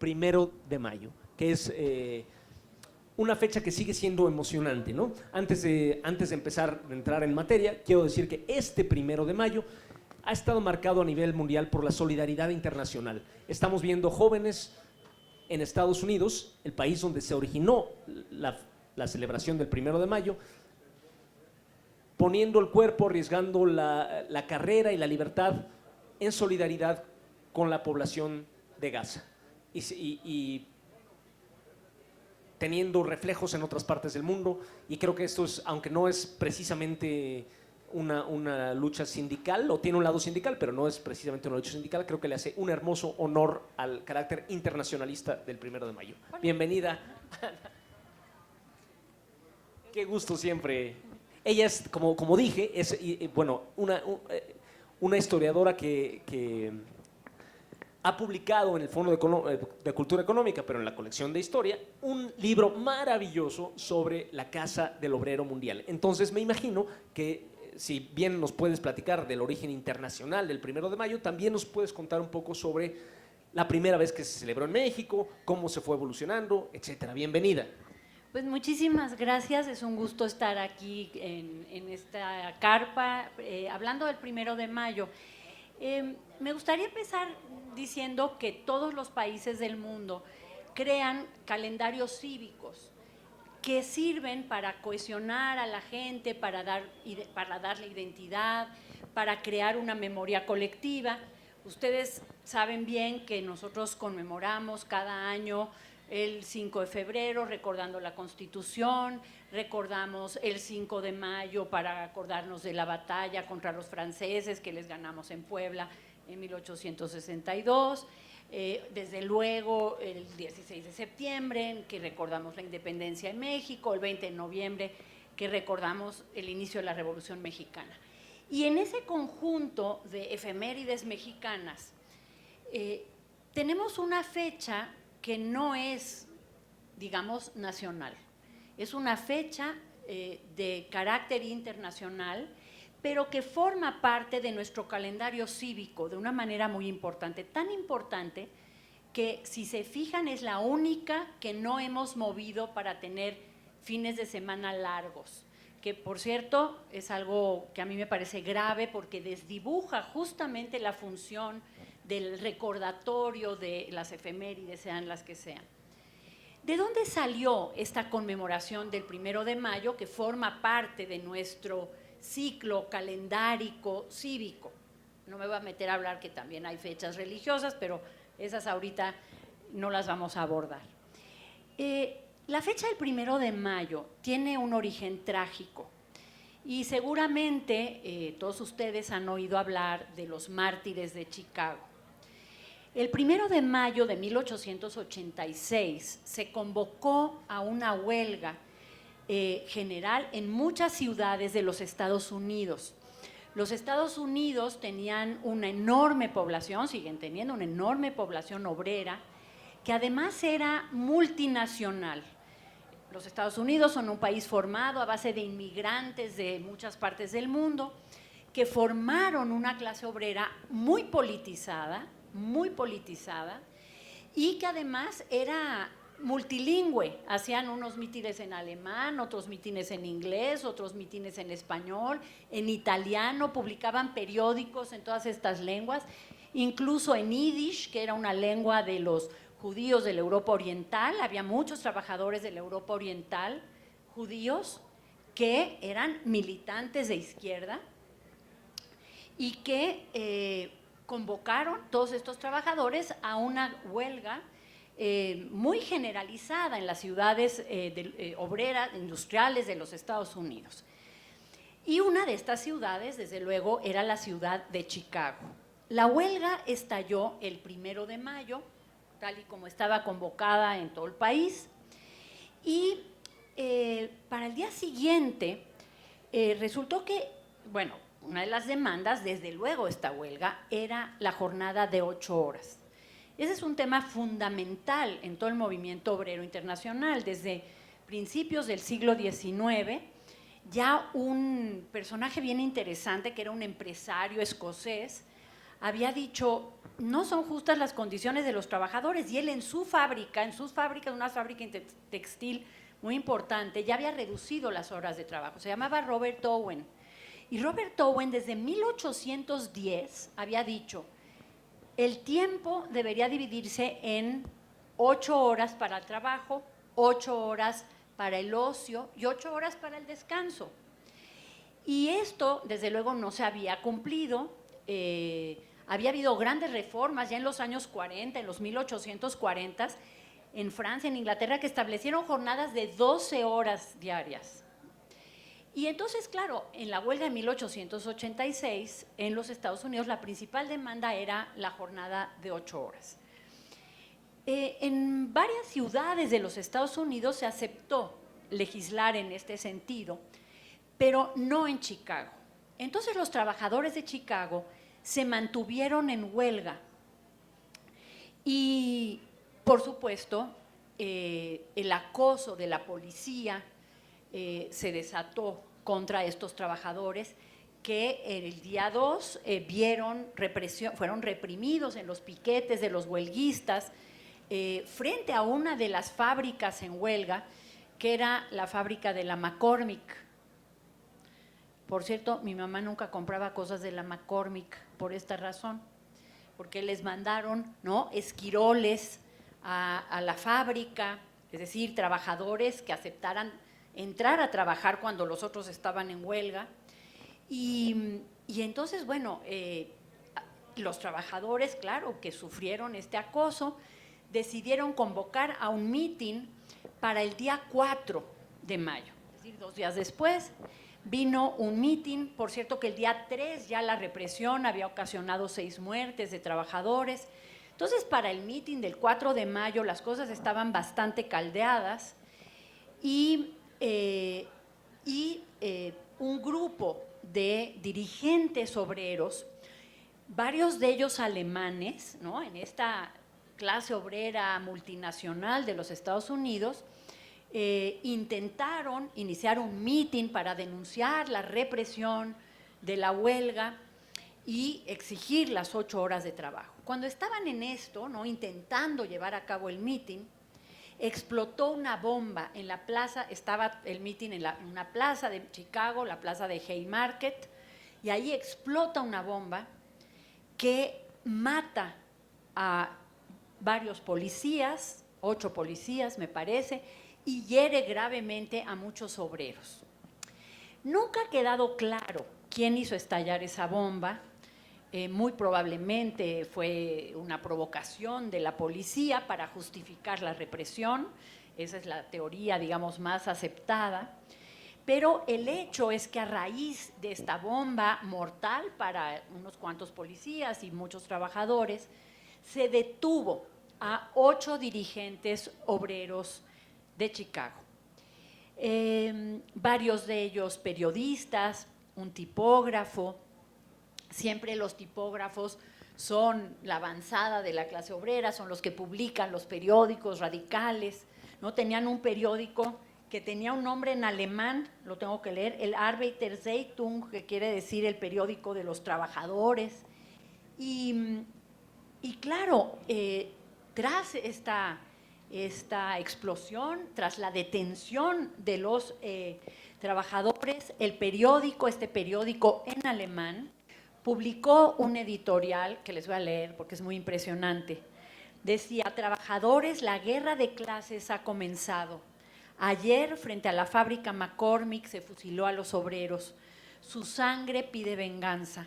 1 de mayo, que es una fecha que sigue siendo emocionante, ¿no? Antes de empezar a entrar en materia, quiero decir que este 1 de mayo ha estado marcado a nivel mundial por la solidaridad internacional. Estamos viendo jóvenes en Estados Unidos, el país donde se originó la celebración del 1 de mayo, poniendo el cuerpo, arriesgando la carrera y la libertad en solidaridad con la población de Gaza y teniendo reflejos en otras partes del mundo. Y creo que esto es, aunque no es precisamente una lucha sindical, o tiene un lado sindical, pero no es precisamente una lucha sindical, creo que le hace un hermoso honor al carácter internacionalista del 1 de mayo. Bienvenida. Qué gusto siempre. Ella es, como dije, es bueno, una historiadora que ha publicado en el Fondo de Cultura Económica, pero en la colección de historia, un libro maravilloso sobre la Casa del Obrero Mundial. Entonces me imagino que si bien nos puedes platicar del origen internacional del 1 de mayo, también nos puedes contar un poco sobre la primera vez que se celebró en México, cómo se fue evolucionando, etcétera. Bienvenida. Pues muchísimas gracias, es un gusto estar aquí en esta carpa, hablando del 1 de mayo. Me gustaría empezar diciendo que todos los países del mundo crean calendarios cívicos que sirven para cohesionar a la gente, para darle identidad, para crear una memoria colectiva. Ustedes saben bien que nosotros conmemoramos cada año el 5 de febrero, recordando la Constitución, recordamos el 5 de mayo para acordarnos de la batalla contra los franceses que les ganamos en Puebla en 1862, desde luego el 16 de septiembre, en que recordamos la independencia de México, el 20 de noviembre, que recordamos el inicio de la Revolución Mexicana. Y en ese conjunto de efemérides mexicanas, tenemos una fecha que no es, digamos, nacional. Es una fecha de carácter internacional, pero que forma parte de nuestro calendario cívico de una manera muy importante, tan importante que, si se fijan, es la única que no hemos movido para tener fines de semana largos, que por cierto es algo que a mí me parece grave porque desdibuja justamente la función del recordatorio de las efemérides, sean las que sean. ¿De dónde salió esta conmemoración del 1 de mayo que forma parte de nuestro ciclo calendárico cívico? No me voy a meter a hablar que también hay fechas religiosas, pero esas ahorita no las vamos a abordar. La fecha del 1 de mayo tiene un origen trágico y seguramente todos ustedes han oído hablar de los mártires de Chicago. El 1 de mayo de 1886 se convocó a una huelga general en muchas ciudades de los Estados Unidos. Los Estados Unidos tenían una enorme población, siguen teniendo una enorme población obrera, que además era multinacional. Los Estados Unidos son un país formado a base de inmigrantes de muchas partes del mundo, que formaron una clase obrera muy politizada, y que además era multilingüe. Hacían unos mítines en alemán, otros mítines en inglés, otros mítines en español, en italiano, publicaban periódicos en todas estas lenguas, incluso en yiddish, que era una lengua de los judíos de la Europa Oriental. Había muchos trabajadores de la Europa Oriental, judíos, que eran militantes de izquierda y que convocaron todos estos trabajadores a una huelga muy generalizada en las ciudades obreras, industriales de los Estados Unidos. Y una de estas ciudades, desde luego, era la ciudad de Chicago. La huelga estalló el 1 de mayo, tal y como estaba convocada en todo el país, y para el día siguiente resultó que, bueno, una de las demandas, desde luego esta huelga, era la jornada de 8 horas. Ese es un tema fundamental en todo el movimiento obrero internacional. Desde principios del siglo XIX, ya un personaje bien interesante, que era un empresario escocés, había dicho, no son justas las condiciones de los trabajadores, y él en sus fábricas, una fábrica textil muy importante, ya había reducido las horas de trabajo. Se llamaba Robert Owen. Y Robert Owen desde 1810 había dicho, el tiempo debería dividirse en 8 horas para el trabajo, 8 horas para el ocio y 8 horas para el descanso. Y esto, desde luego, no se había cumplido. Había habido grandes reformas ya en los años 40, en los 1840, en Francia, en Inglaterra, que establecieron jornadas de 12 horas diarias. Y entonces, claro, en la huelga de 1886, en los Estados Unidos, la principal demanda era la jornada de 8 horas. En varias ciudades de los Estados Unidos se aceptó legislar en este sentido, pero no en Chicago. Entonces los trabajadores de Chicago se mantuvieron en huelga y, por supuesto, el acoso de la policía se desató contra estos trabajadores que el día 2 vieron represión, fueron reprimidos en los piquetes de los huelguistas frente a una de las fábricas en huelga, que era la fábrica de la McCormick. Por cierto, mi mamá nunca compraba cosas de la McCormick por esta razón, porque les mandaron, ¿no?, esquiroles a la fábrica, es decir, trabajadores que aceptaran entrar a trabajar cuando los otros estaban en huelga. Y entonces, bueno, los trabajadores, claro, que sufrieron este acoso, decidieron convocar a un mitin para el día 4 de mayo, es decir, 2 días después. Vino un mitin, por cierto que el día 3 ya la represión había ocasionado 6 muertes de trabajadores. Entonces, para el mitin del 4 de mayo las cosas estaban bastante caldeadas y un grupo de dirigentes obreros, varios de ellos alemanes, ¿no?, en esta clase obrera multinacional de los Estados Unidos, intentaron iniciar un mitin para denunciar la represión de la huelga y exigir las 8 horas de trabajo. Cuando estaban en esto, ¿no?, intentando llevar a cabo el mitin, explotó una bomba en la plaza. Estaba el mitin en una plaza de Chicago, la plaza de Haymarket, y ahí explota una bomba que mata a varios policías, 8 policías me parece, y hiere gravemente a muchos obreros. Nunca ha quedado claro quién hizo estallar esa bomba. Muy probablemente fue una provocación de la policía para justificar la represión. Esa es la teoría, digamos, más aceptada. Pero el hecho es que a raíz de esta bomba mortal para unos cuantos policías y muchos trabajadores, se detuvo a 8 dirigentes obreros de Chicago. Varios de ellos periodistas, un tipógrafo. Siempre los tipógrafos son la avanzada de la clase obrera, son los que publican los periódicos radicales, ¿no? Tenían un periódico que tenía un nombre en alemán, lo tengo que leer, el Arbeiterzeitung, que quiere decir el periódico de los trabajadores. Y claro, tras esta explosión, tras la detención de los trabajadores, este periódico en alemán, publicó un editorial que les voy a leer porque es muy impresionante. Decía: trabajadores, la guerra de clases ha comenzado. Ayer, frente a la fábrica McCormick, se fusiló a los obreros. Su sangre pide venganza.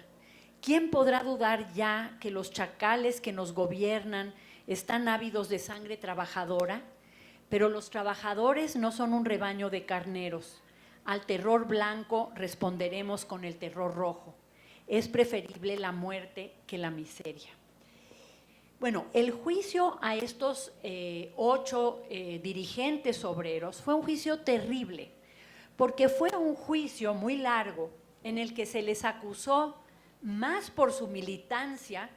¿Quién podrá dudar ya que los chacales que nos gobiernan están ávidos de sangre trabajadora? Pero los trabajadores no son un rebaño de carneros. Al terror blanco responderemos con el terror rojo. Es preferible la muerte que la miseria. Bueno, el juicio a estos 8 dirigentes obreros fue un juicio terrible, porque fue un juicio muy largo en el que se les acusó más por su militancia,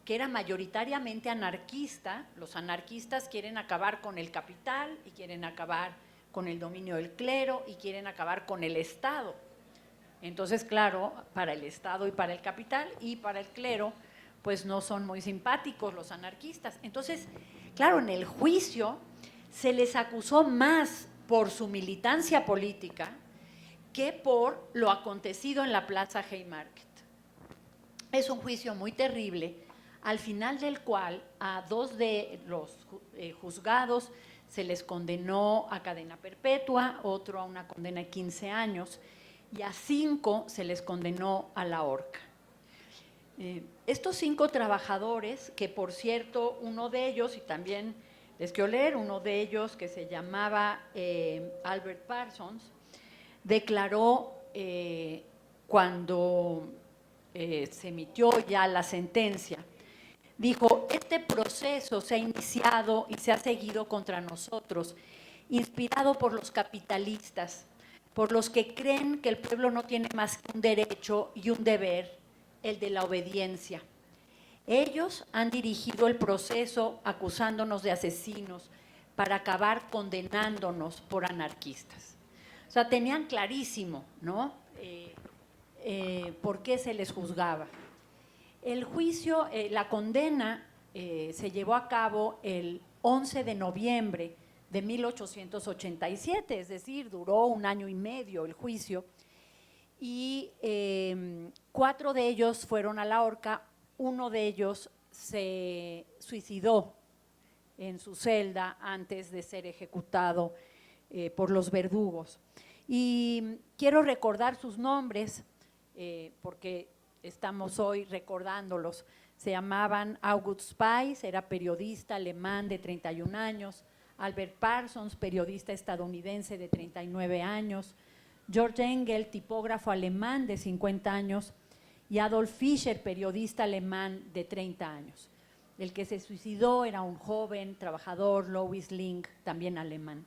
que era mayoritariamente anarquista. Los anarquistas quieren acabar con el capital y quieren acabar con el dominio del clero y quieren acabar con el Estado. Entonces, claro, para el Estado y para el capital y para el clero, pues no son muy simpáticos los anarquistas. Entonces, claro, en el juicio se les acusó más por su militancia política que por lo acontecido en la Plaza Haymarket. Es un juicio muy terrible, al final del cual a 2 de los juzgados se les condenó a cadena perpetua, otro a una condena de 15 años, y a 5 se les condenó a la horca. Estos 5 trabajadores, que por cierto, uno de ellos, y también les quiero leer, uno de ellos que se llamaba Albert Parsons, declaró cuando se emitió ya la sentencia, dijo: este proceso se ha iniciado y se ha seguido contra nosotros, inspirado por los capitalistas, por los que creen que el pueblo no tiene más que un derecho y un deber, el de la obediencia. Ellos han dirigido el proceso acusándonos de asesinos para acabar condenándonos por anarquistas. O sea, tenían clarísimo, ¿no?, por qué se les juzgaba. El juicio, la condena se llevó a cabo el 11 de noviembre de 1887, es decir, duró 1 año y medio el juicio, y 4 de ellos fueron a la horca. Uno de ellos se suicidó en su celda antes de ser ejecutado por los verdugos. Y quiero recordar sus nombres porque estamos hoy recordándolos. Se llamaban August Spies, era periodista alemán de 31 años, Albert Parsons, periodista estadounidense de 39 años, George Engel, tipógrafo alemán de 50 años, y Adolf Fischer, periodista alemán de 30 años. El que se suicidó era un joven trabajador, Louis Link, también alemán.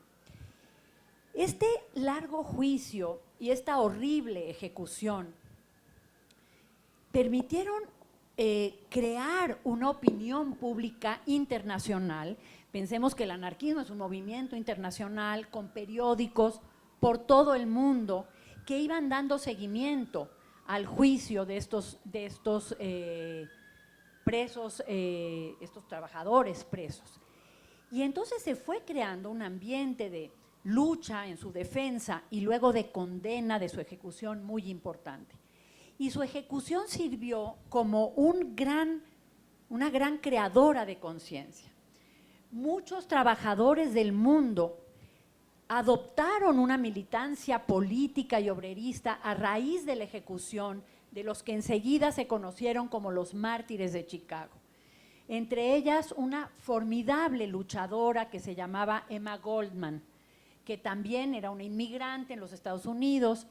Este largo juicio y esta horrible ejecución permitieron crear una opinión pública internacional. Pensemos que el anarquismo es un movimiento internacional con periódicos por todo el mundo que iban dando seguimiento al juicio de estos presos, estos trabajadores presos. Y entonces se fue creando un ambiente de lucha en su defensa y luego de condena de su ejecución muy importante. Y su ejecución sirvió como una gran creadora de conciencia. Muchos trabajadores del mundo adoptaron una militancia política y obrerista a raíz de la ejecución de los que enseguida se conocieron como los mártires de Chicago. Entre ellas, una formidable luchadora que se llamaba Emma Goldman, que también era una inmigrante en los Estados Unidos,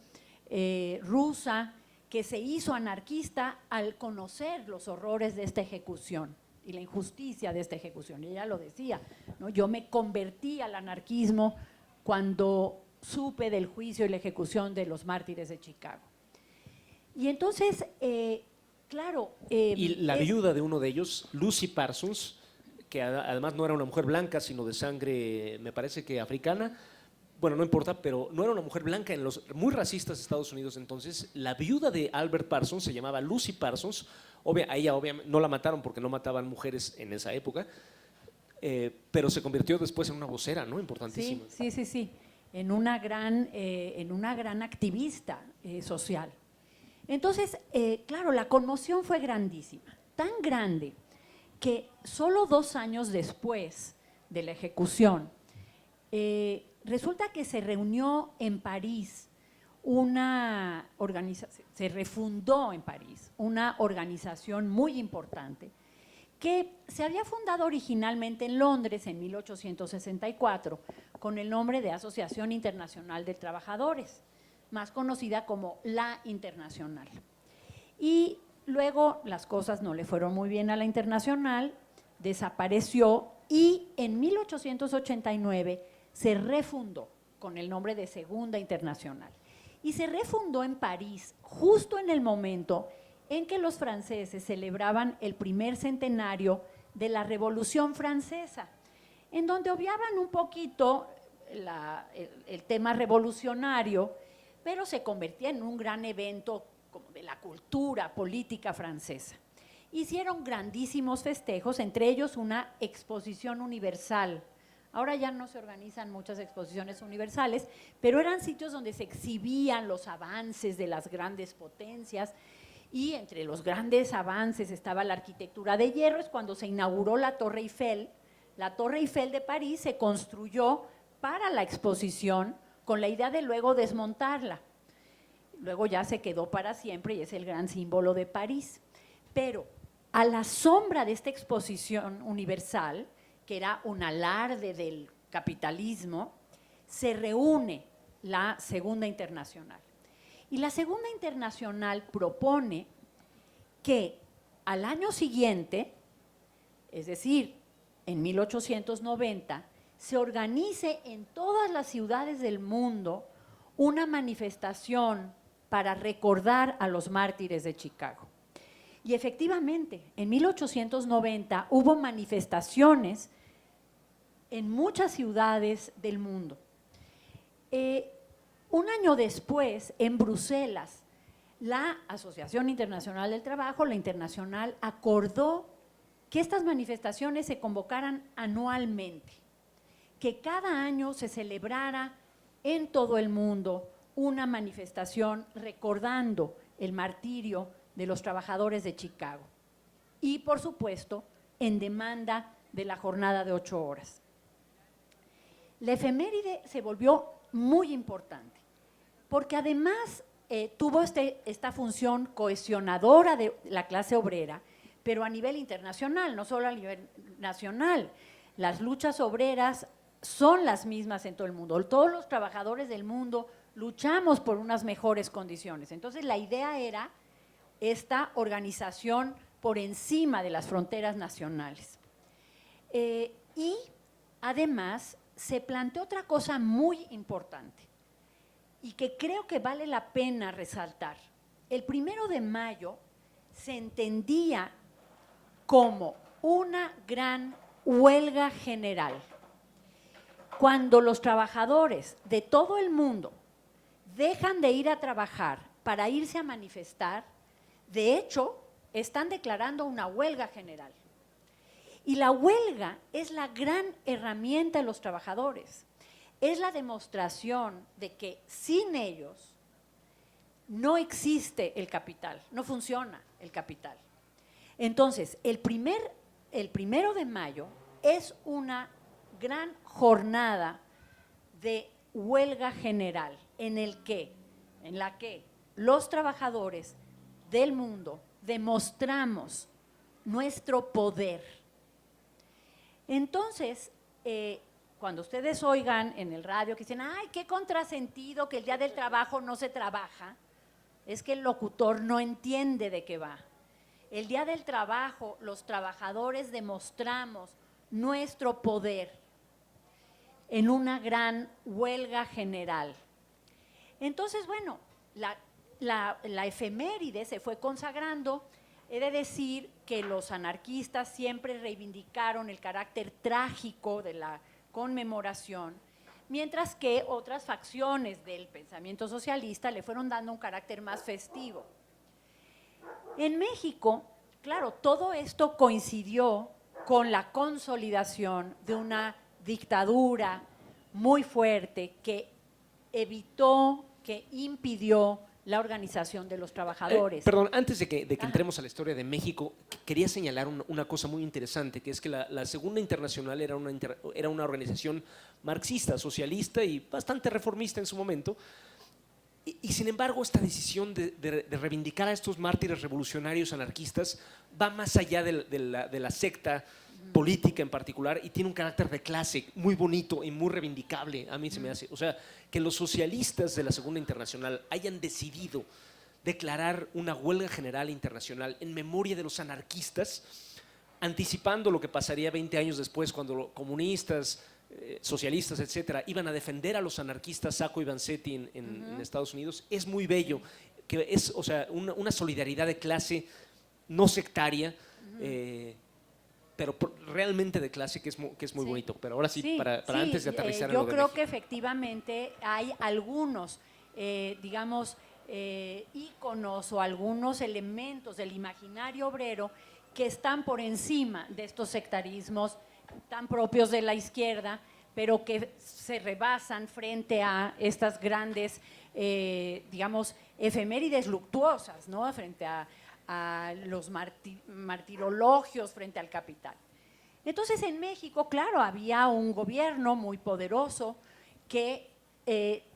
rusa, que se hizo anarquista al conocer los horrores de esta ejecución y la injusticia de esta ejecución. Y ella lo decía, ¿no? Yo me convertí al anarquismo cuando supe del juicio y la ejecución de los mártires de Chicago. Y entonces, claro… y la viuda de uno de ellos, Lucy Parsons, que además no era una mujer blanca, sino de sangre, me parece que africana. Bueno, no importa, pero no era una mujer blanca en los muy racistas Estados Unidos entonces. La viuda de Albert Parsons se llamaba Lucy Parsons. A ella obviamente no la mataron porque no mataban mujeres en esa época, pero se convirtió después en una vocera, ¿no? Importantísima. Sí, en una gran activista social. Entonces, claro, la conmoción fue grandísima, tan grande que solo 2 años después de la ejecución, resulta que se reunió en París se refundó en París una organización muy importante que se había fundado originalmente en Londres en 1864 con el nombre de Asociación Internacional de Trabajadores, más conocida como la Internacional. Y luego las cosas no le fueron muy bien a la Internacional, desapareció y en 1889 se refundó con el nombre de Segunda Internacional. Y se refundó en París justo en el momento en que los franceses celebraban el primer centenario de la Revolución Francesa, en donde obviaban un poquito el tema revolucionario, pero se convertía en un gran evento como de la cultura política francesa. hicieron grandísimos festejos, entre ellos una exposición universal. Ahora ya no se organizan muchas exposiciones universales, pero eran sitios donde se exhibían los avances de las grandes potencias, y entre los grandes avances estaba la arquitectura de hierro. Es cuando se inauguró la Torre Eiffel. La Torre Eiffel de París se construyó para la exposición con la idea de luego desmontarla. Luego ya se quedó para siempre y es el gran símbolo de París. Pero a la sombra de esta exposición universal, que era un alarde del capitalismo, se reúne la Segunda Internacional. Y la Segunda Internacional propone que al año siguiente, es decir, en 1890, se organice en todas las ciudades del mundo una manifestación para recordar a los mártires de Chicago. Y efectivamente, en 1890 hubo manifestaciones en muchas ciudades del mundo. Un año después, en Bruselas, la Asociación Internacional del Trabajo, la Internacional, acordó que estas manifestaciones se convocaran anualmente, que cada año se celebrara en todo el mundo una manifestación recordando el martirio de los trabajadores de Chicago y, por supuesto, en demanda de la jornada de 8 horas. La efeméride se volvió muy importante porque además tuvo esta función cohesionadora de la clase obrera, pero a nivel internacional, no solo a nivel nacional. Las luchas obreras son las mismas en todo el mundo. Todos los trabajadores del mundo luchamos por unas mejores condiciones. Entonces, la idea era esta organización por encima de las fronteras nacionales. Y además se planteó otra cosa muy importante y que creo que vale la pena resaltar. El 1 de mayo se entendía como una gran huelga general. Cuando los trabajadores de todo el mundo dejan de ir a trabajar para irse a manifestar, de hecho, están declarando una huelga general. Y la huelga es la gran herramienta de los trabajadores. Es la demostración de que sin ellos no existe el capital, no funciona el capital. Entonces, el 1 de mayo es una gran jornada de huelga general en la que los trabajadores del mundo demostramos nuestro poder. Entonces, cuando ustedes oigan en el radio que dicen, ¡ay, qué contrasentido que el Día del Trabajo no se trabaja!, es que el locutor no entiende de qué va. El Día del Trabajo, los trabajadores demostramos nuestro poder en una gran huelga general. Entonces, bueno, la efeméride se fue consagrando. He de decir que los anarquistas siempre reivindicaron el carácter trágico de la conmemoración, mientras que otras facciones del pensamiento socialista le fueron dando un carácter más festivo. En México, claro, todo esto coincidió con la consolidación de una dictadura muy fuerte que evitó, que impidió la organización de los trabajadores. Perdón, antes de que entremos a la historia de México, quería señalar una cosa muy interesante, que es que la Segunda Internacional era una organización marxista, socialista y bastante reformista en su momento. Y sin embargo, esta decisión de reivindicar a estos mártires revolucionarios anarquistas va más allá de la secta política en particular y tiene un carácter de clase muy bonito y muy reivindicable, a mí se me hace. O sea, que los socialistas de la Segunda Internacional hayan decidido declarar una huelga general internacional en memoria de los anarquistas, anticipando lo que pasaría 20 años después cuando los comunistas, socialistas, etcétera, iban a defender a los anarquistas Sacco y Vanzetti en Estados Unidos, es muy bello, que es, o sea, una solidaridad de clase no sectaria, pero realmente de clase, que es muy bonito. Pero ahora sí, para antes de aterrizar en lo de yo creo México. que efectivamente hay algunos, digamos, íconos o algunos elementos del imaginario obrero que están por encima de estos sectarismos tan propios de la izquierda, pero que se rebasan frente a estas grandes, digamos, efemérides luctuosas, ¿no? Frente a los martirologios, frente al capital. Entonces, en México, claro, había un gobierno muy poderoso que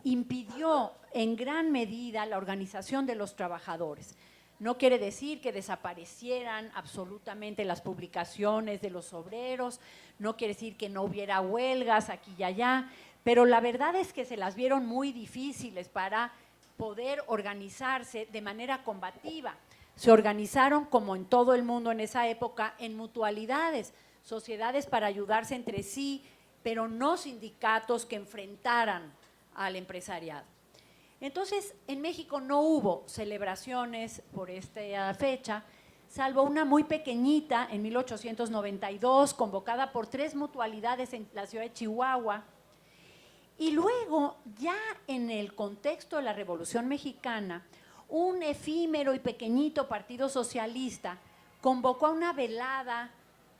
impidió en gran medida la organización de los trabajadores. No quiere decir que desaparecieran absolutamente las publicaciones de los obreros, no quiere decir que no hubiera huelgas aquí y allá, pero la verdad es que se las vieron muy difíciles para poder organizarse de manera combativa. Se organizaron, como en todo el mundo en esa época, en mutualidades, sociedades para ayudarse entre sí, pero no sindicatos que enfrentaran al empresariado. Entonces, en México no hubo celebraciones por esta fecha, salvo una muy pequeñita en 1892, convocada por 3 mutualidades en la ciudad de Chihuahua. Y luego, ya en el contexto de la Revolución Mexicana, un efímero y pequeñito partido socialista convocó a una velada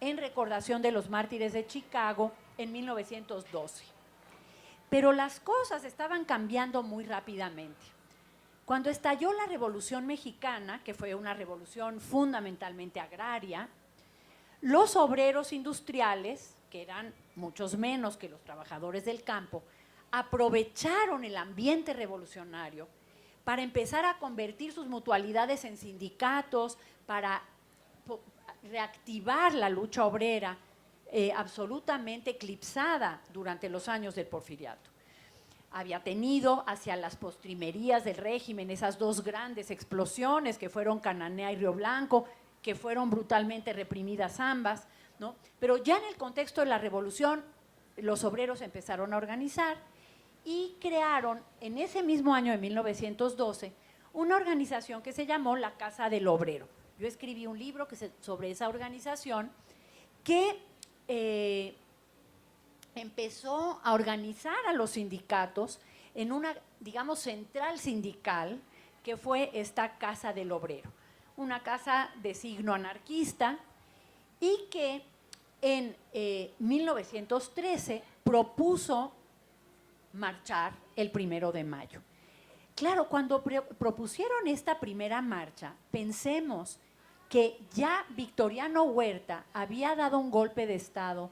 en recordación de los mártires de Chicago en 1912. Pero las cosas estaban cambiando muy rápidamente. Cuando estalló la Revolución Mexicana, que fue una revolución fundamentalmente agraria, los obreros industriales, que eran muchos menos que los trabajadores del campo, aprovecharon el ambiente revolucionario para empezar a convertir sus mutualidades en sindicatos, para reactivar la lucha obrera, absolutamente eclipsada durante los años del porfiriato. Había tenido hacia las postrimerías del régimen esas 2 grandes explosiones que fueron Cananea y Río Blanco, que fueron brutalmente reprimidas ambas, ¿no? Pero ya en el contexto de la revolución, los obreros empezaron a organizar y crearon en ese mismo año de 1912 una organización que se llamó la Casa del Obrero. Yo escribí un libro sobre esa organización que empezó a organizar a los sindicatos en una, digamos, central sindical que fue esta Casa del Obrero, una casa de signo anarquista y que en 1913 propuso marchar el 1 de mayo. Claro, cuando propusieron esta primera marcha, pensemos que ya Victoriano Huerta había dado un golpe de Estado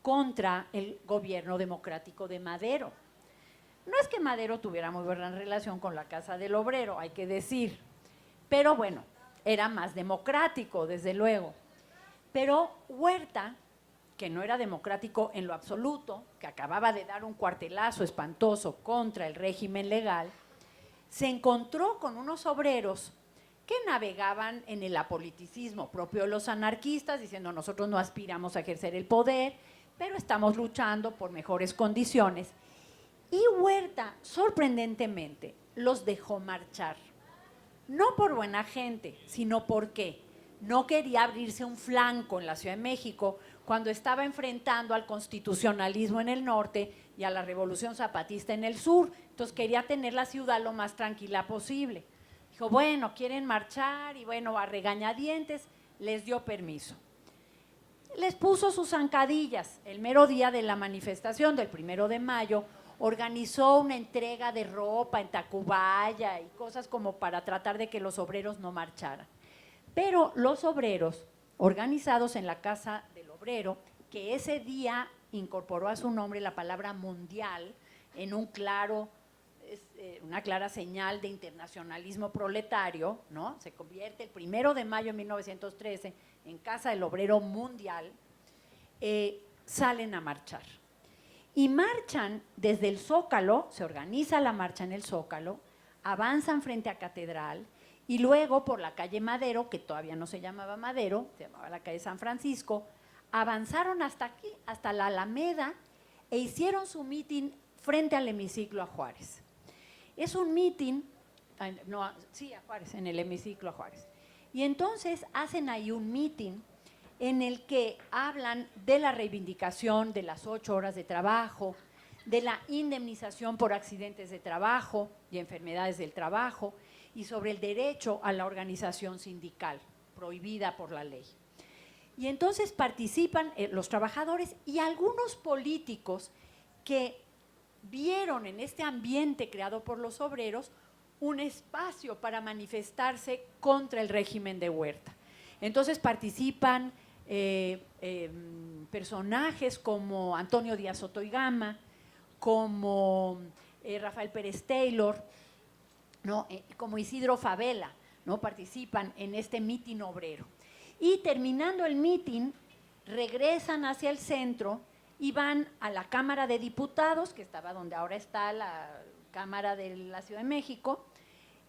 contra el gobierno democrático de Madero. No es que Madero tuviera muy buena relación con la Casa del Obrero, hay que decir, pero bueno, era más democrático, desde luego. Pero Huerta, que no era democrático en lo absoluto, que acababa de dar un cuartelazo espantoso contra el régimen legal, se encontró con unos obreros que navegaban en el apoliticismo propio de los anarquistas, diciendo nosotros no aspiramos a ejercer el poder, pero estamos luchando por mejores condiciones. Y Huerta, sorprendentemente, los dejó marchar. No por buena gente, sino porque no quería abrirse un flanco en la Ciudad de México cuando estaba enfrentando al constitucionalismo en el norte y a la revolución zapatista en el sur. Entonces quería tener la ciudad lo más tranquila posible. Dijo, bueno, quieren marchar y bueno, a regañadientes les dio permiso. Les puso sus zancadillas. El mero día de la manifestación del 1 de mayo organizó una entrega de ropa en Tacubaya y cosas como para tratar de que los obreros no marcharan. Pero los obreros, organizados en la Casa del Obrero, que ese día incorporó a su nombre la palabra mundial en una clara señal de internacionalismo proletario, ¿no? Se convierte el 1 de mayo de 1913 en Casa del Obrero Mundial, salen a marchar. Y marchan desde el Zócalo, se organiza la marcha en el Zócalo, avanzan frente a Catedral y luego por la calle Madero, que todavía no se llamaba Madero, se llamaba la calle San Francisco, avanzaron hasta aquí, hasta la Alameda, e hicieron su mitin frente al hemiciclo a Juárez. Es un mitin, sí, a Juárez, en el hemiciclo a Juárez. Y entonces hacen ahí un mitin en el que hablan de la reivindicación de las 8 horas de trabajo, de la indemnización por accidentes de trabajo y enfermedades del trabajo, y sobre el derecho a la organización sindical, prohibida por la ley. Y entonces participan los trabajadores y algunos políticos que vieron en este ambiente creado por los obreros un espacio para manifestarse contra el régimen de Huerta. Entonces participan personajes como Antonio Díaz Soto y Gama, como Rafael Pérez Taylor, ¿no? Como Isidro Favela, ¿no? Participan en este mitin obrero. Y terminando el mitin, regresan hacia el centro y van a la Cámara de Diputados, que estaba donde ahora está la Cámara de la Ciudad de México,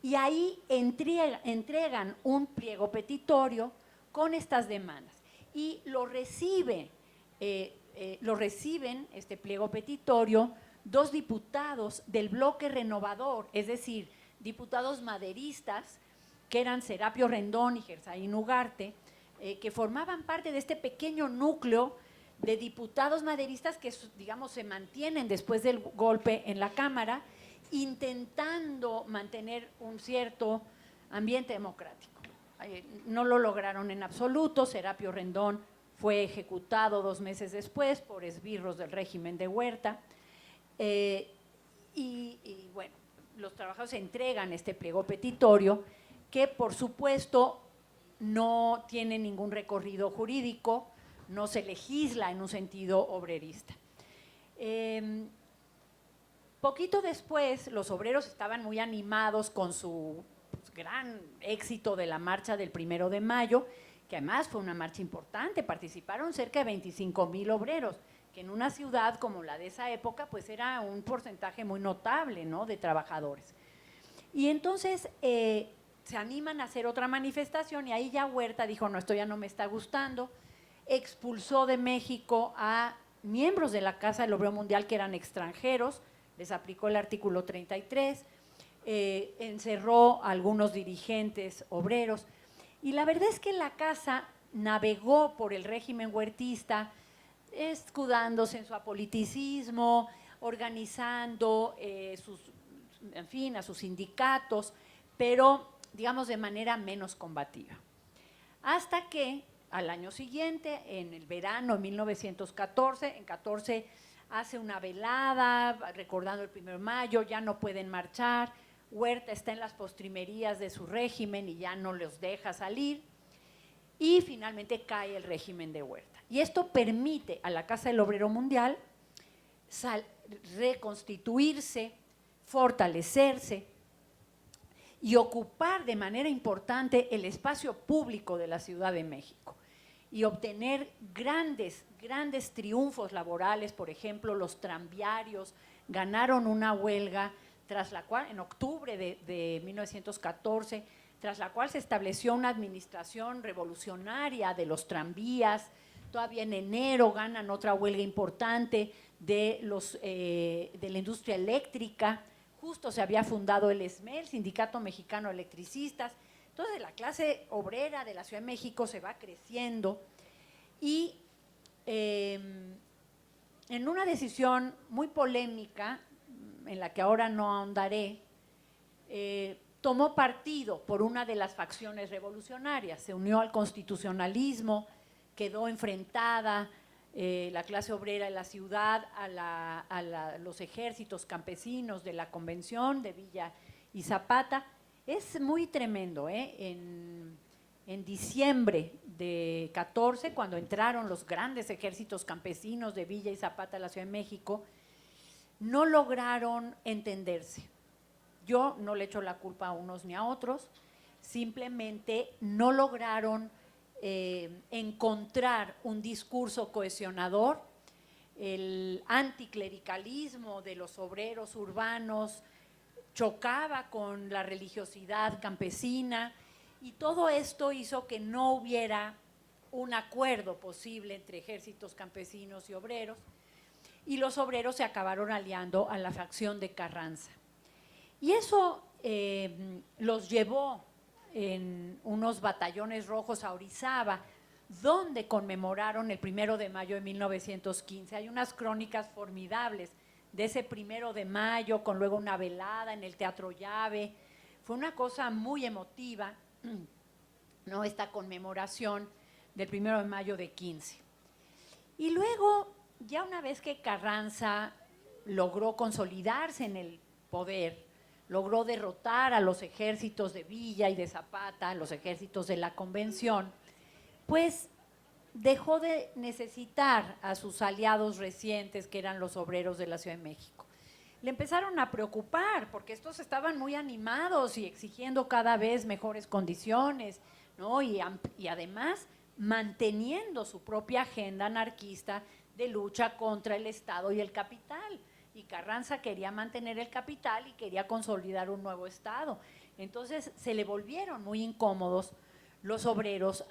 y ahí entregan un pliego petitorio con estas demandas. Y lo reciben, este pliego petitorio, 2 diputados del bloque renovador, es decir, diputados maderistas, que eran Serapio Rendón y Gersaín Ugarte, que formaban parte de este pequeño núcleo de diputados maderistas que, digamos, se mantienen después del golpe en la Cámara, intentando mantener un cierto ambiente democrático. No lo lograron en absoluto. Serapio Rendón fue ejecutado 2 meses después por esbirros del régimen de Huerta. Y bueno, los trabajadores entregan este pliego petitorio que, por supuesto, no tiene ningún recorrido jurídico, no se legisla en un sentido obrerista. Poquito después, los obreros estaban muy animados con su gran éxito de la marcha del 1 de mayo, que además fue una marcha importante, participaron cerca de 25,000 obreros, que en una ciudad como la de esa época, pues era un porcentaje muy notable, ¿no?, de trabajadores. Y entonces se animan a hacer otra manifestación y ahí ya Huerta dijo, no, esto ya no me está gustando, expulsó de México a miembros de la Casa del Obrero Mundial que eran extranjeros, les aplicó el artículo 33, encerró a algunos dirigentes obreros. Y la verdad es que la Casa navegó por el régimen huertista, escudándose en su apoliticismo, organizando a sus sindicatos, pero digamos de manera menos combativa. Hasta que al año siguiente, en el verano de 1914, en 14 hace una velada recordando el 1 de mayo, ya no pueden marchar, Huerta está en las postrimerías de su régimen y ya no los deja salir, y finalmente cae el régimen de Huerta. Y esto permite a la Casa del Obrero Mundial reconstituirse, fortalecerse y ocupar de manera importante el espacio público de la Ciudad de México y obtener grandes triunfos laborales. Por ejemplo, los tranviarios ganaron una huelga tras la cual, en octubre de 1914, tras la cual se estableció una administración revolucionaria de los tranvías. Todavía en enero ganan otra huelga importante de la industria eléctrica. Justo se había fundado el ESME, el Sindicato Mexicano de Electricistas. Entonces la clase obrera de la Ciudad de México se va creciendo y en una decisión muy polémica, en la que ahora no ahondaré, tomó partido por una de las facciones revolucionarias, se unió al constitucionalismo, quedó enfrentada la clase obrera de la ciudad a los ejércitos campesinos de la Convención de Villa y Zapata. Es muy tremendo, en diciembre de 14, cuando entraron los grandes ejércitos campesinos de Villa y Zapata a la Ciudad de México, no lograron entenderse. Yo no le echo la culpa a unos ni a otros, simplemente no lograron encontrar un discurso cohesionador. El anticlericalismo de los obreros urbanos chocaba con la religiosidad campesina y todo esto hizo que no hubiera un acuerdo posible entre ejércitos campesinos y obreros, y los obreros se acabaron aliando a la facción de Carranza. Y eso los llevó en unos batallones rojos a Orizaba, donde conmemoraron el 1 de mayo de 1915. Hay unas crónicas formidables de ese 1 de mayo, con luego una velada en el Teatro Llave. Fue una cosa muy emotiva, ¿no?, esta conmemoración del 1 de mayo de 15. Y luego, ya una vez que Carranza logró consolidarse en el poder, logró derrotar a los ejércitos de Villa y de Zapata, a los ejércitos de la Convención, pues dejó de necesitar a sus aliados recientes, que eran los obreros de la Ciudad de México. Le empezaron a preocupar, porque estos estaban muy animados y exigiendo cada vez mejores condiciones, ¿no? Y además manteniendo su propia agenda anarquista de lucha contra el Estado y el capital. Y Carranza quería mantener el capital y quería consolidar un nuevo Estado. Entonces se le volvieron muy incómodos los obreros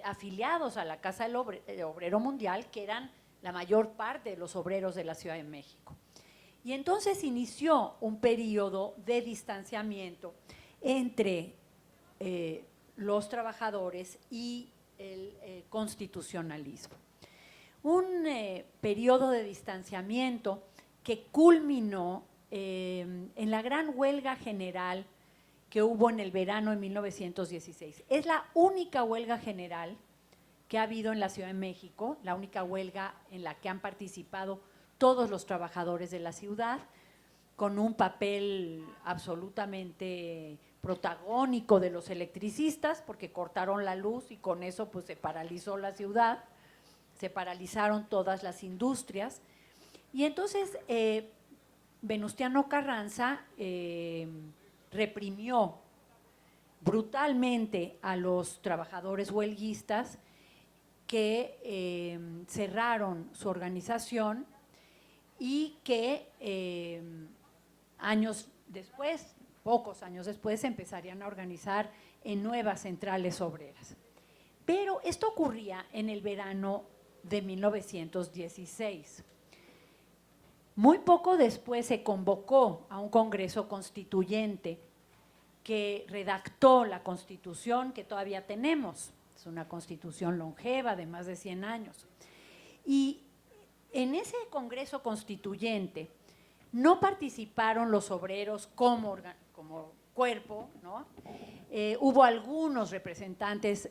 afiliados a la Casa del Obrero Mundial, que eran la mayor parte de los obreros de la Ciudad de México. Y entonces inició un periodo de distanciamiento entre los trabajadores y el constitucionalismo. Un periodo de distanciamiento que culminó en la gran huelga general que hubo en el verano de 1916. Es la única huelga general que ha habido en la Ciudad de México, la única huelga en la que han participado todos los trabajadores de la ciudad, con un papel absolutamente protagónico de los electricistas, porque cortaron la luz y con eso pues se paralizó la ciudad, se paralizaron todas las industrias. Y entonces Venustiano Carranza reprimió brutalmente a los trabajadores huelguistas que cerraron su organización y que años después, pocos años después, se empezarían a organizar en nuevas centrales obreras. Pero esto ocurría en el verano de 1916. Muy poco después se convocó a un Congreso Constituyente que redactó la Constitución que todavía tenemos. Es una Constitución longeva de más de 100 años. Y en ese Congreso Constituyente no participaron los obreros como cuerpo, ¿no? Hubo algunos representantes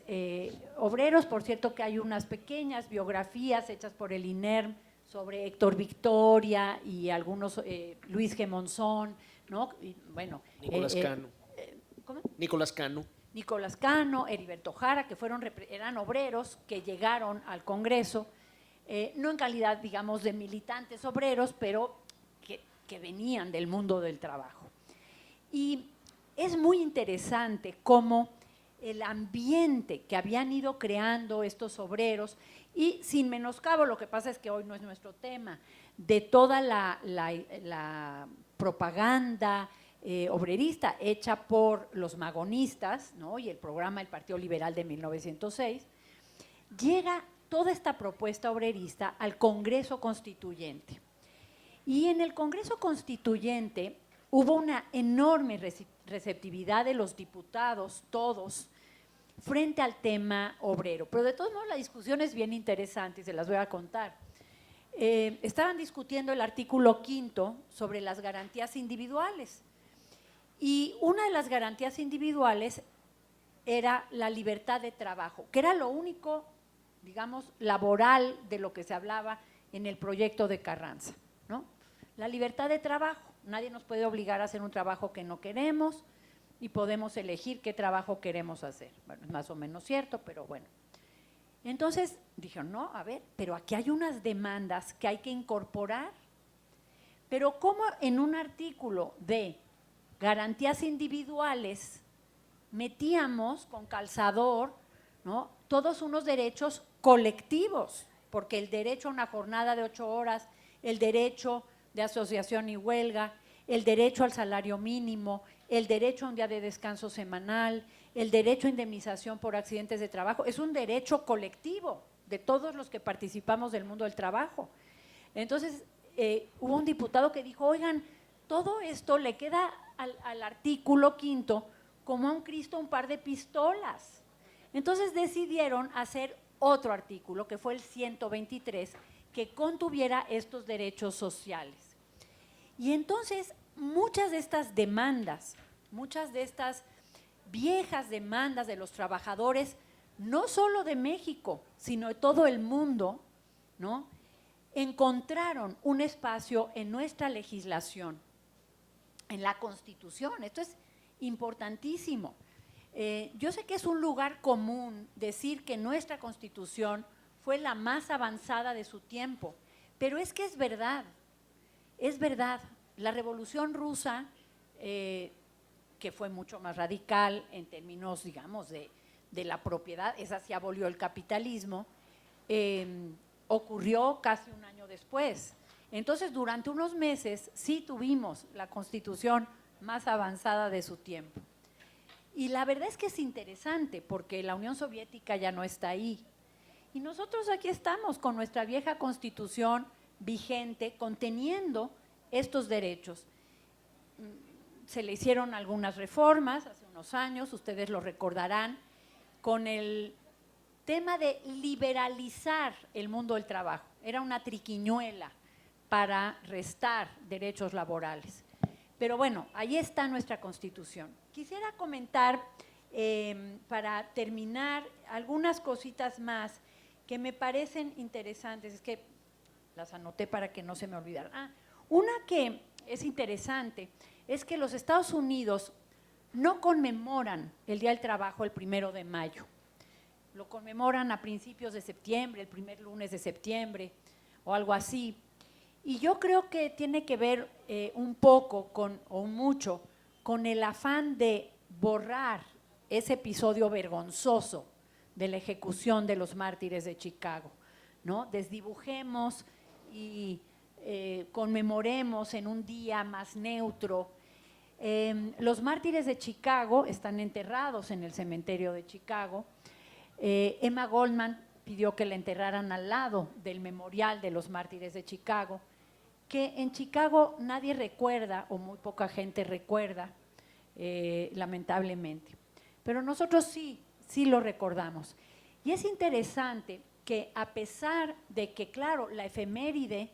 obreros, por cierto que hay unas pequeñas biografías hechas por el INERM sobre Héctor Victoria y algunos, Luis G. Monzón, ¿no? Y, bueno, Nicolás Cano. ¿Cómo? Nicolás Cano. Nicolás Cano, Heriberto Jara, que eran obreros que llegaron al Congreso, no en calidad, digamos, de militantes obreros, pero que venían del mundo del trabajo. Y es muy interesante cómo el ambiente que habían ido creando estos obreros, y sin menoscabo, lo que pasa es que hoy no es nuestro tema, de toda la propaganda obrerista hecha por los magonistas, ¿no? Y el programa del Partido Liberal de 1906, llega toda esta propuesta obrerista al Congreso Constituyente. Y en el Congreso Constituyente hubo una enorme receptividad de los diputados, todos, frente al tema obrero. Pero de todos modos la discusión es bien interesante y se las voy a contar. Estaban discutiendo el artículo 5 sobre las garantías individuales. Y una de las garantías individuales era la libertad de trabajo, que era lo único, digamos, laboral de lo que se hablaba en el proyecto de Carranza, ¿no? La libertad de trabajo. Nadie nos puede obligar a hacer un trabajo que no queremos y podemos elegir qué trabajo queremos hacer. Bueno, es más o menos cierto, pero bueno. Entonces dijeron, no, a ver, pero aquí hay unas demandas que hay que incorporar. Pero ¿cómo en un artículo de garantías individuales metíamos con calzador, ¿no?, todos unos derechos colectivos? Porque el derecho a una jornada de 8 horas, el derecho de asociación y huelga, el derecho al salario mínimo, el derecho a un día de descanso semanal, el derecho a indemnización por accidentes de trabajo, es un derecho colectivo de todos los que participamos del mundo del trabajo. Entonces, hubo un diputado que dijo, oigan, todo esto le queda al artículo 5 como a un Cristo un par de pistolas. Entonces decidieron hacer otro artículo, que fue el 123, que contuviera estos derechos sociales. Y entonces muchas de estas demandas, muchas de estas viejas demandas de los trabajadores no solo de México, sino de todo el mundo, ¿no?, encontraron un espacio en nuestra legislación, en la Constitución. Esto es importantísimo. Yo sé que es un lugar común decir que nuestra Constitución fue la más avanzada de su tiempo, pero es que es verdad, es verdad. La Revolución Rusa, que fue mucho más radical en términos, digamos, de la propiedad, esa sí abolió el capitalismo, ocurrió casi un año después. Entonces, durante unos meses sí tuvimos la Constitución más avanzada de su tiempo. Y la verdad es que es interesante porque la Unión Soviética ya no está ahí. Y nosotros aquí estamos con nuestra vieja Constitución vigente, conteniendo estos derechos. Se le hicieron algunas reformas hace unos años, ustedes lo recordarán, con el tema de liberalizar el mundo del trabajo. Era una triquiñuela para restar derechos laborales. Pero bueno, ahí está nuestra Constitución. Quisiera comentar, para terminar, algunas cositas más que me parecen interesantes. Es que las anoté para que no se me olvidaran. Una que es interesante es que los Estados Unidos no conmemoran el Día del Trabajo el 1 de mayo. Lo conmemoran a principios de septiembre, el primer lunes de septiembre o algo así. Y yo creo que tiene que ver un poco o mucho con el afán de borrar ese episodio vergonzoso de la ejecución de los mártires de Chicago, ¿no? Desdibujemos y conmemoremos en un día más neutro. Los mártires de Chicago están enterrados en el cementerio de Chicago. Emma Goldman pidió que la enterraran al lado del memorial de los mártires de Chicago, que en Chicago nadie recuerda o muy poca gente recuerda, lamentablemente. Pero nosotros sí lo recordamos. Y es interesante que a pesar de que, claro, la efeméride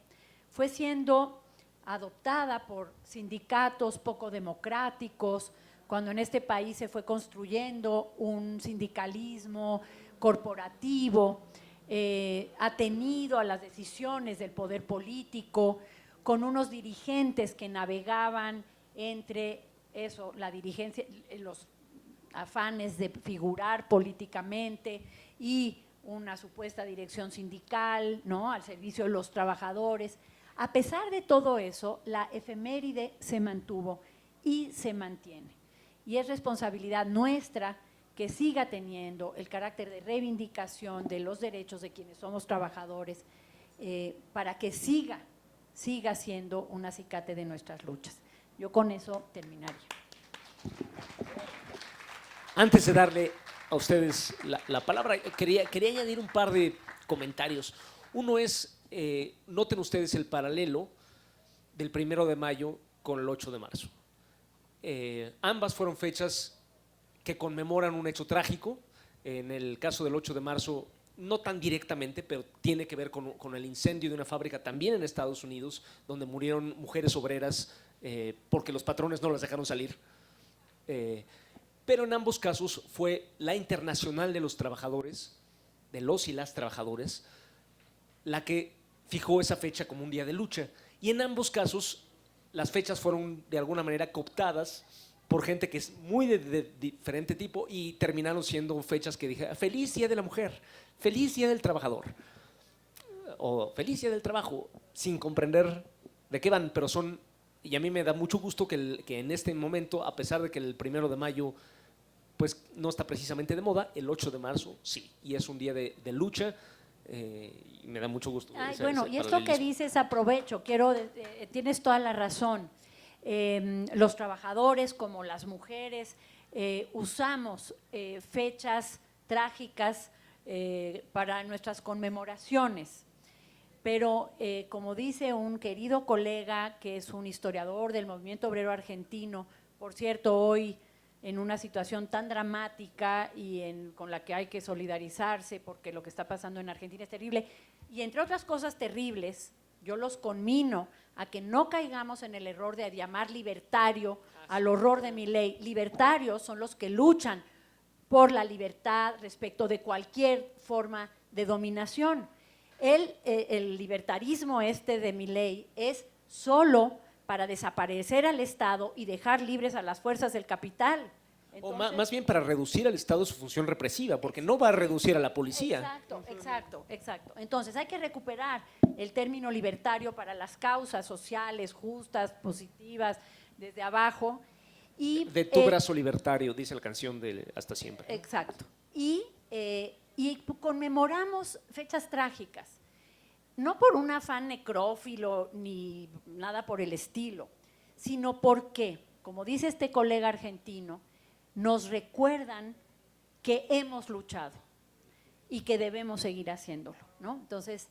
fue siendo adoptada por sindicatos poco democráticos, cuando en este país se fue construyendo un sindicalismo corporativo, atenido a las decisiones del poder político, con unos dirigentes que navegaban entre eso, la dirigencia, los afanes de figurar políticamente y una supuesta dirección sindical, ¿no?, al servicio de los trabajadores. A pesar de todo eso, la efeméride se mantuvo y se mantiene. Y es responsabilidad nuestra que siga teniendo el carácter de reivindicación de los derechos de quienes somos trabajadores, para que siga siendo un acicate de nuestras luchas. Yo con eso terminaría. Antes de darle a ustedes la palabra, quería añadir un par de comentarios. Uno es, noten ustedes el paralelo del 1 de mayo con el 8 de marzo. Ambas fueron fechas que conmemoran un hecho trágico. En el caso del 8 de marzo, no tan directamente, pero tiene que ver con el incendio de una fábrica también en Estados Unidos, donde murieron mujeres obreras porque los patrones no las dejaron salir. Pero en ambos casos fue la Internacional de los Trabajadores, de los y las trabajadores, la que fijó esa fecha como un día de lucha. Y en ambos casos las fechas fueron de alguna manera cooptadas por gente que es muy de diferente tipo y terminaron siendo fechas que dije, feliz Día de la Mujer, feliz Día del Trabajador o feliz Día del Trabajo, sin comprender de qué van, pero son, y a mí me da mucho gusto que en este momento, a pesar de que el 1 de mayo pues no está precisamente de moda, el 8 de marzo sí, y es un día de lucha. Y me da mucho gusto. Bueno, y esto que dices aprovecho, tienes toda la razón. Los trabajadores como las mujeres usamos fechas trágicas para nuestras conmemoraciones, pero como dice un querido colega que es un historiador del movimiento obrero argentino, por cierto, hoy en una situación tan dramática y con la que hay que solidarizarse porque lo que está pasando en Argentina es terrible, y entre otras cosas terribles, yo los conmino a que no caigamos en el error de llamar libertario al horror de Milei. Libertarios son los que luchan por la libertad respecto de cualquier forma de dominación. El libertarismo de Milei es solo para desaparecer al Estado y dejar libres a las fuerzas del capital. Entonces, más bien para reducir al Estado su función represiva, porque no va a reducir a la policía. Exacto. Entonces hay que recuperar el término libertario para las causas sociales, justas, positivas, desde abajo. Y, de tu brazo libertario, dice la canción de Hasta Siempre. Exacto. Y conmemoramos fechas trágicas, no por un afán necrófilo ni nada por el estilo, sino porque, como dice este colega argentino, nos recuerdan que hemos luchado y que debemos seguir haciéndolo, ¿no? Entonces,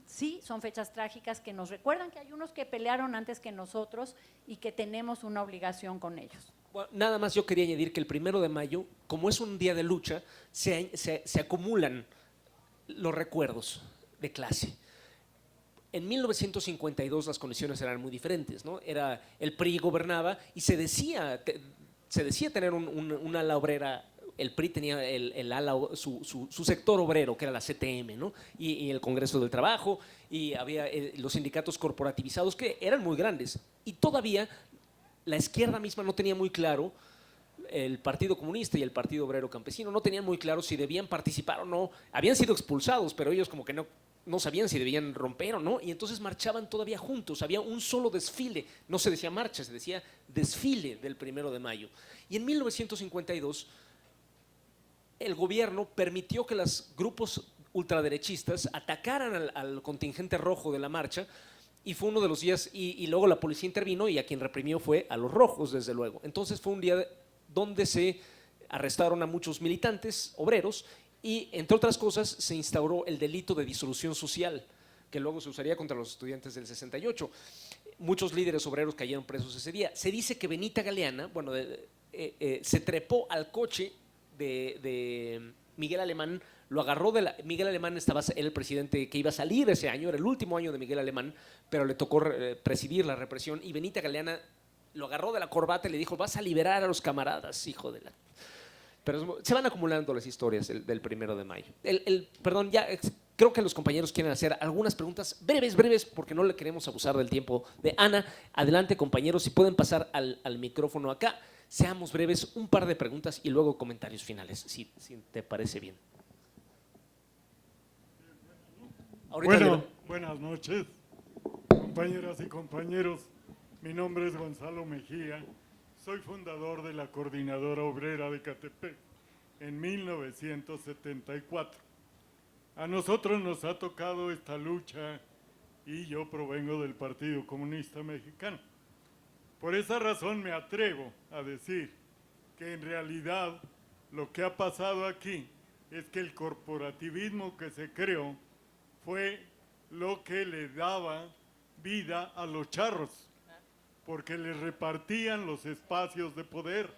sí, son fechas trágicas que nos recuerdan que hay unos que pelearon antes que nosotros y que tenemos una obligación con ellos. Bueno, nada más yo quería añadir que el 1 de mayo, como es un día de lucha, se acumulan los recuerdos de clase. En 1952 las condiciones eran muy diferentes, ¿no? El PRI gobernaba y se decía tener un ala obrera. El PRI tenía su sector obrero, que era la CTM, ¿no? y el Congreso del Trabajo, y había los sindicatos corporativizados que eran muy grandes. Y todavía la izquierda misma no tenía muy claro, el Partido Comunista y el Partido Obrero Campesino no tenían muy claro si debían participar o no. Habían sido expulsados, pero ellos como que no sabían si debían romper o no, y entonces marchaban todavía juntos. Había un solo desfile, no se decía marcha, se decía desfile del 1 de mayo. Y en 1952 el gobierno permitió que los grupos ultraderechistas atacaran al contingente rojo de la marcha, y fue uno de los días, y luego la policía intervino, y a quien reprimió fue a los rojos, desde luego. Entonces fue un día donde se arrestaron a muchos militantes obreros, y entre otras cosas se instauró el delito de disolución social, que luego se usaría contra los estudiantes del 68. Muchos líderes obreros cayeron presos ese día. Se dice que Benita Galeana, se trepó al coche de Miguel Alemán, lo agarró Miguel Alemán era el presidente que iba a salir ese año, era el último año de Miguel Alemán, pero le tocó presidir la represión, y Benita Galeana lo agarró de la corbata y le dijo: vas a liberar a los camaradas, hijo de la... Pero se van acumulando las historias del 1 de mayo. Perdón, ya creo que los compañeros quieren hacer algunas preguntas breves, porque no le queremos abusar del tiempo de Ana. Adelante, compañeros, si pueden pasar al micrófono acá. Seamos breves, un par de preguntas y luego comentarios finales, si te parece bien. Buenas noches, compañeras y compañeros. Mi nombre es Gonzalo Mejía. Soy fundador de la Coordinadora Obrera de Ecatepec en 1974. A nosotros nos ha tocado esta lucha y yo provengo del Partido Comunista Mexicano. Por esa razón me atrevo a decir que en realidad lo que ha pasado aquí es que el corporativismo que se creó fue lo que le daba vida a los charros, porque les repartían los espacios de poder,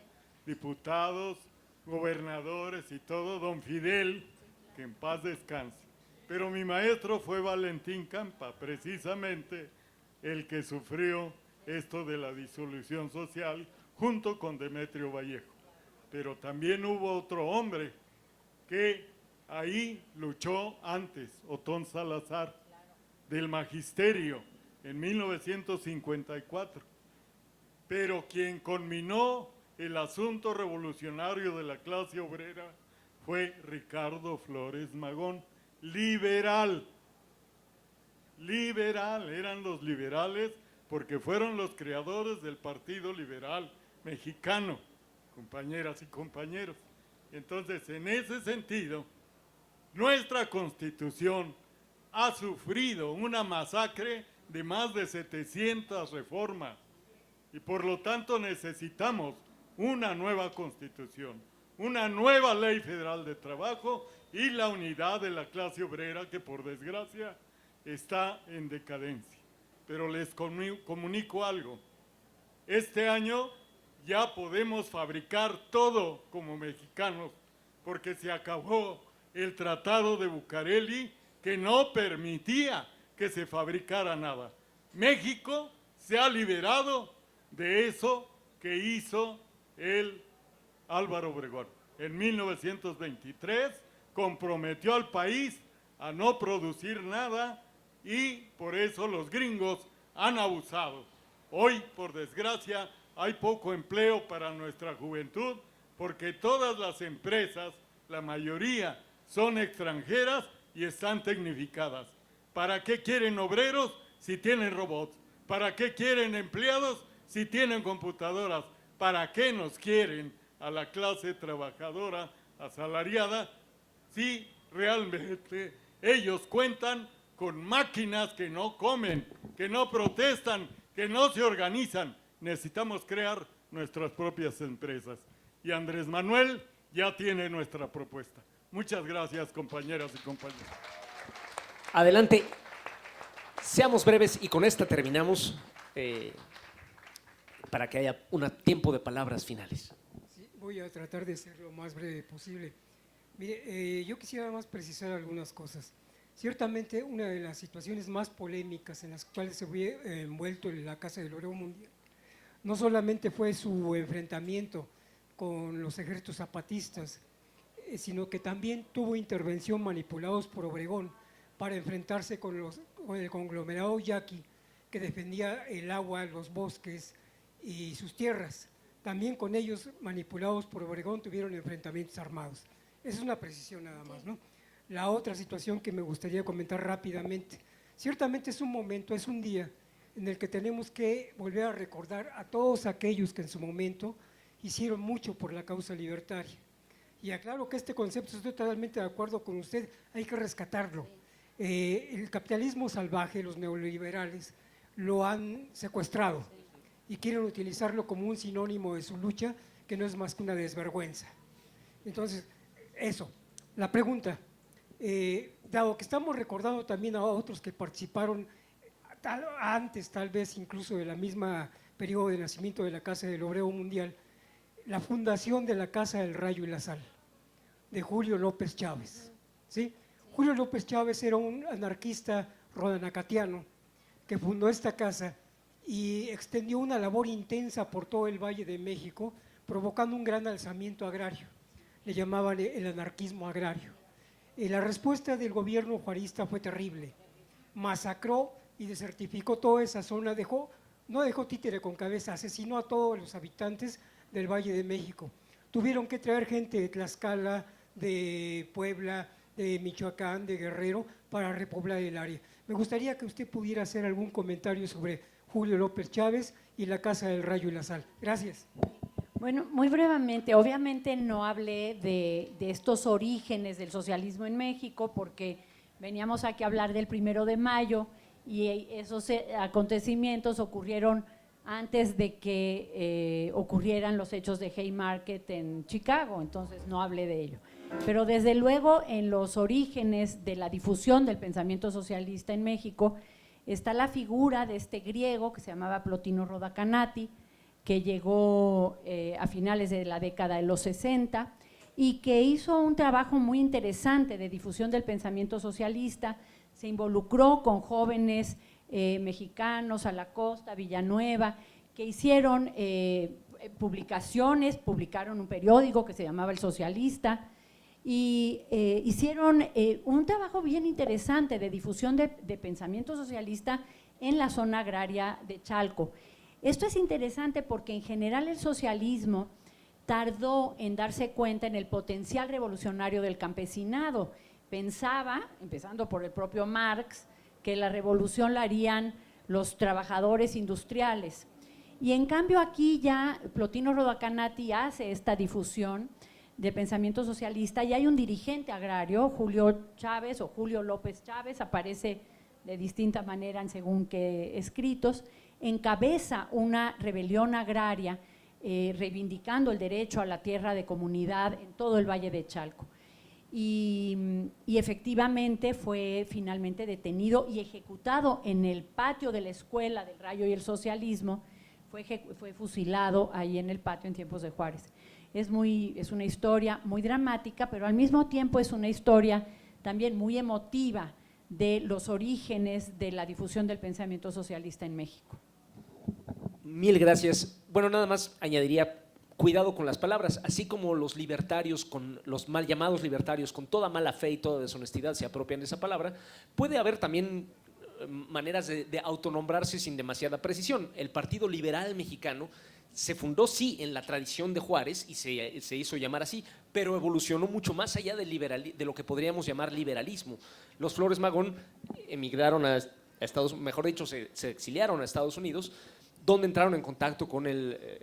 diputados, gobernadores y todo. Don Fidel, que en paz descanse. Pero mi maestro fue Valentín Campa, precisamente el que sufrió esto de la disolución social junto con Demetrio Vallejo. Pero también hubo otro hombre que ahí luchó antes, Otón Salazar, del magisterio en 1954. Pero quien culminó el asunto revolucionario de la clase obrera fue Ricardo Flores Magón, liberal. Eran los liberales porque fueron los creadores del Partido Liberal Mexicano, compañeras y compañeros. Entonces, en ese sentido, nuestra Constitución ha sufrido una masacre de más de 700 reformas y por lo tanto necesitamos una nueva Constitución, una nueva Ley Federal de Trabajo y la unidad de la clase obrera, que por desgracia está en decadencia. Pero les comunico algo: este año ya podemos fabricar todo como mexicanos, porque se acabó el Tratado de Bucareli, que no permitía que se fabricara nada. México se ha liberado de eso que hizo el Álvaro Obregón. en 1923, comprometió al país a no producir nada y por eso los gringos han abusado. Hoy, por desgracia, hay poco empleo para nuestra juventud porque todas las empresas, la mayoría, son extranjeras y están tecnificadas. ¿Para qué quieren obreros si tienen robots? ¿Para qué quieren empleados si tienen computadoras? ¿Para qué nos quieren a la clase trabajadora asalariada si realmente ellos cuentan con máquinas que no comen, que no protestan, que no se organizan? Necesitamos crear nuestras propias empresas. Y Andrés Manuel ya tiene nuestra propuesta. Muchas gracias, compañeras y compañeros. Adelante. Seamos breves y con esta terminamos para que haya un tiempo de palabras finales. Sí, voy a tratar de ser lo más breve posible. Mire, yo quisiera más precisar algunas cosas. Ciertamente, una de las situaciones más polémicas en las cuales se fue envuelto en la Casa del Oro Mundial no solamente fue su enfrentamiento con los ejércitos zapatistas, sino que también tuvo intervención manipulados por Obregón para enfrentarse con el conglomerado yaqui que defendía el agua, los bosques y sus tierras. También con ellos, manipulados por Obregón, tuvieron enfrentamientos armados. Esa es una precisión nada más, ¿no? La otra situación que me gustaría comentar rápidamente, ciertamente es un momento, es un día en el que tenemos que volver a recordar a todos aquellos que en su momento hicieron mucho por la causa libertaria. Y aclaro que este concepto, estoy totalmente de acuerdo con usted, hay que rescatarlo. El capitalismo salvaje, los neoliberales, lo han secuestrado y quieren utilizarlo como un sinónimo de su lucha, que no es más que una desvergüenza. Entonces, eso. La pregunta, dado que estamos recordando también a otros que participaron antes, tal vez incluso de la misma periodo de nacimiento de la Casa del Obrero Mundial, la fundación de la Casa del Rayo y la Sal, de Julio López Chávez, ¿sí? Julio López Chávez era un anarquista rodanacatiano que fundó esta casa y extendió una labor intensa por todo el Valle de México, provocando un gran alzamiento agrario. Le llamaban el anarquismo agrario. La respuesta del gobierno juarista fue terrible. Masacró y desertificó toda esa zona, no dejó títere con cabeza, asesinó a todos los habitantes del Valle de México. Tuvieron que traer gente de Tlaxcala, de Puebla, de Michoacán, de Guerrero, para repoblar el área. Me gustaría que usted pudiera hacer algún comentario sobre Julio López Chávez y la Casa del Rayo y la Sal. Gracias. Bueno, muy brevemente, obviamente no hablé de estos orígenes del socialismo en México porque veníamos aquí a hablar del 1 de mayo y esos acontecimientos ocurrieron antes de que ocurrieran los hechos de Haymarket en Chicago, entonces no hablé de ello. Pero desde luego en los orígenes de la difusión del pensamiento socialista en México está la figura de este griego que se llamaba Plotino Rodacanati, que llegó a finales de la década de los 60 y que hizo un trabajo muy interesante de difusión del pensamiento socialista, se involucró con jóvenes mexicanos, Alacosta, Villanueva, que hicieron publicaron un periódico que se llamaba El Socialista y hicieron un trabajo bien interesante de difusión de pensamiento socialista en la zona agraria de Chalco. Esto es interesante porque en general el socialismo tardó en darse cuenta en el potencial revolucionario del campesinado. Pensaba, empezando por el propio Marx, que la revolución la harían los trabajadores industriales. Y en cambio aquí ya Plotino Rodacanati hace esta difusión de pensamiento socialista y hay un dirigente agrario, Julio Chávez o Julio López Chávez, aparece de distinta manera en según qué escritos, encabeza una rebelión agraria reivindicando el derecho a la tierra de comunidad en todo el Valle de Chalco. Y efectivamente fue finalmente detenido y ejecutado en el patio de la Escuela del Rayo y el Socialismo, fue fusilado ahí en el patio en tiempos de Juárez. Es una historia muy dramática, pero al mismo tiempo es una historia también muy emotiva de los orígenes de la difusión del pensamiento socialista en México. Mil gracias. Bueno, nada más añadiría cuidado con las palabras, así como los libertarios, con los mal llamados libertarios, con toda mala fe y toda deshonestidad se apropian de esa palabra, puede haber también maneras de autonombrarse sin demasiada precisión. El Partido Liberal Mexicano se fundó, sí, en la tradición de Juárez y se hizo llamar así, pero evolucionó mucho más allá de lo que podríamos llamar liberalismo. Los Flores Magón emigraron a Estados Unidos, mejor dicho, se exiliaron a Estados Unidos, donde entraron en contacto con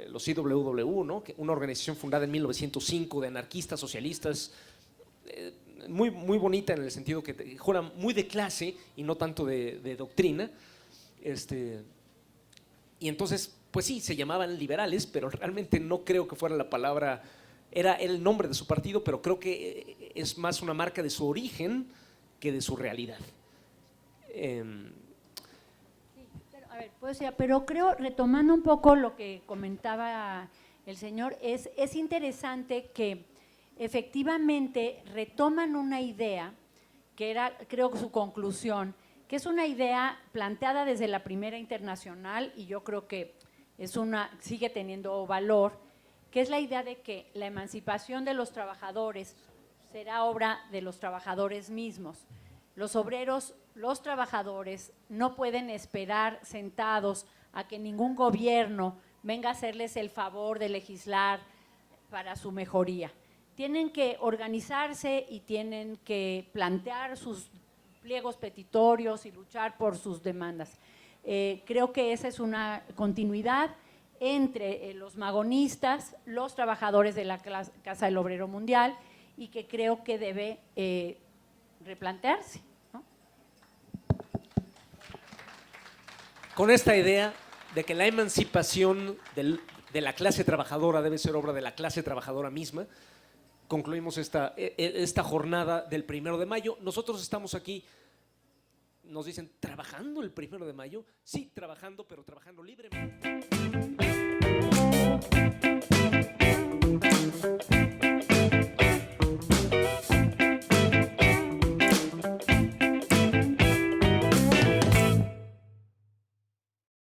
los IWW, ¿no? Una organización fundada en 1905 de anarquistas, socialistas, muy, muy bonita en el sentido que jura muy de clase y no tanto de doctrina. Y entonces, pues sí, se llamaban liberales, pero realmente no creo que fuera la palabra, era el nombre de su partido, pero creo que es más una marca de su origen que de su realidad. A ver, pues ya, pero creo, retomando un poco lo que comentaba el señor, es interesante que efectivamente retoman una idea que era, creo que su conclusión, que es una idea planteada desde la Primera Internacional y yo creo que sigue teniendo valor, que es la idea de que la emancipación de los trabajadores será obra de los trabajadores mismos. Los obreros, los trabajadores no pueden esperar sentados a que ningún gobierno venga a hacerles el favor de legislar para su mejoría. Tienen que organizarse y tienen que plantear sus pliegos petitorios y luchar por sus demandas. Creo que esa es una continuidad entre los magonistas, los trabajadores de la Casa del Obrero Mundial y que creo que debe replantearse, ¿no? Con esta idea de que la emancipación de la clase trabajadora debe ser obra de la clase trabajadora misma, concluimos esta jornada del 1 de mayo. Nosotros estamos aquí, nos dicen, ¿trabajando el 1 de mayo? Sí, trabajando, pero trabajando libremente.